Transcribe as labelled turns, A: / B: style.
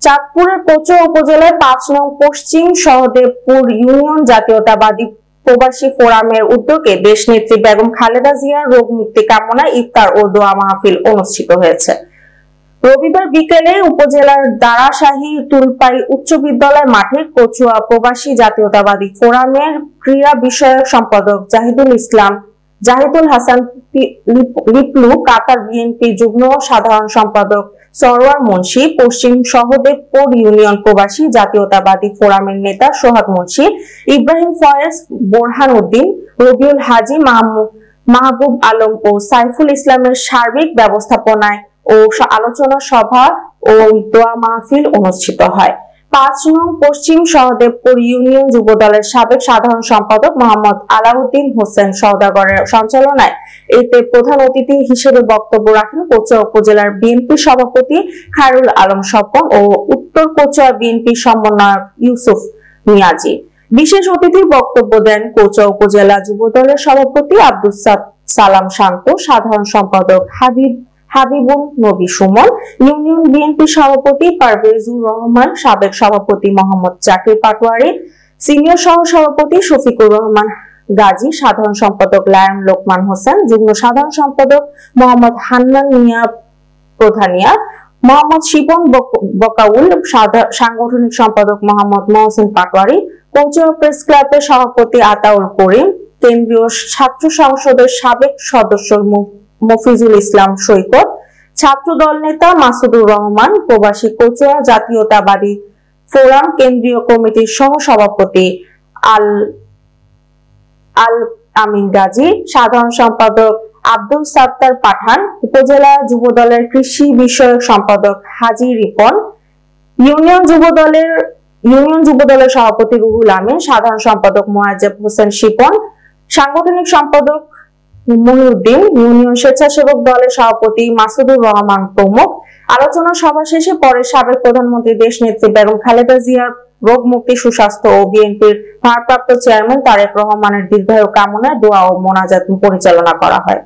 A: চাঁদপুরের কচুয়া উপজেলার ৫ নং পশ্চিম সহদেবপুর ইউনিয়ন জাতীয়তাবাদী প্রবাসী ফোরামের উদ্যোগে দেশনেত্রী বেগম খালেদা জিয়ার রোগ মুক্তি কামনায় ইফতার ও দোয়া মাহফিল অনুষ্ঠিত হয়েছে। রবিবার বিকেলে উপজেলার দারাশাহী তুলপাই উচ্চ বিদ্যালয় মাঠে কচুয়া প্রবাসী জাতীয়তাবাদী ফোরামের ক্রীড়া বিষয়ক সম্পাদক জাহিদুল হাসান লিপলু, কাতার বিএনপি যুগ্ম সাধারণ সম্পাদক সরওয়ার মুন্সি, পশ্চিম সহদেবপুর ইউনিয়ন প্রবাসী জাতীয়তাবাদী ফোরামের নেতা সোহাগ মুন্সি, ইব্রাহিম ফয়েজ, বোরহান উদ্দিন, রবিউল হাজী, মাহবুব আলম ও সাইফুল ইসলামের সার্বিক ব্যবস্থাপনায় ও আলোচনা সভা ও দোয়া মাহফিল অনুষ্ঠিত হয়। ৫ নং পশ্চিম সহদেবপুর ইউনিয়ন যুবদলের সাবেক সাধারণ সম্পাদক মোহাম্মদ আলাউদ্দিন হোসেন সওদাগরের সঞ্চালনায় এতে প্রধান অতিথি হিসেবে বক্তব্য রাখেন কচুয়া উপজেলার বিএনপি সভাপতি খায়রুল আলম স্বপন ও উত্তর কচুয়া বিএনপি সমন্বয়ক ইউসুফ নিয়াজি। বিশেষ অতিথির বক্তব্য দেন কচুয়া উপজেলা যুবদলের সভাপতি আব্দুস সালাম শান্ত, সাধারণ সম্পাদক হাবিবুন নবী সুমন, ইউনিয়ন বিএনপি সভাপতি পারভেজুর রহমান, সাবেক সভাপতি মোহাম্মদ জাকির পাটোয়ারি, সিনিয়র সহ সভাপতি শফিকুর রহমান গাজী, সাধারণ সম্পাদক লায়ন লোকমান হোসেন, যুগ্ম সাধারণ সম্পাদক মোহাম্মদ হান্নান মিয়া প্রধানিয়া, মোহাম্মদ শিবন বকাউল, সাংগঠনিক সম্পাদক মোহাম্মদ মহসিন পাটোয়ারি, কচুয়া প্রেস ক্লাবের সভাপতি আতাউল করিম, কেন্দ্রীয় ছাত্র সংসদের সাবেক সদস্য মফিজুল ইসলাম সৈকত, ছাত্র দল নেতা মাসুদুর রহমান, প্রবাসী কচুয়া জাতীয়তাবাদী ফোরাম কেন্দ্রীয় কমিটির সহ সভাপতি আল আমিন গাজী, সাধারণ সম্পাদক আব্দুল সাত্তার পাঠান, উপজেলা যুবদলের কৃষি বিষয়ক সম্পাদক হাজী রিপন, ইউনিয়ন যুবদলের সভাপতি রুহুল আমিন, সাধারণ সম্পাদক মোয়াজ্জেব হোসেন শিপন, সাংগঠনিক সম্পাদক মনিউদ্দিন, ইউনিয়ন স্বেচ্ছাসেবক দলের সভাপতি মাসুদুর রহমান প্রমুখ। আলোচনা সভা শেষে পরে সাবেক প্রধানমন্ত্রী দেশনেত্রী বেগম খালেদা জিয়ার রোগ মুক্তি, সুস্বাস্থ্য ও বিএনপির ভারপ্রাপ্ত চেয়ারম্যান তারেক রহমানের দীর্ঘায়ু কামনায় দোয়া ও মোনাজাত পরিচালনা করা হয়।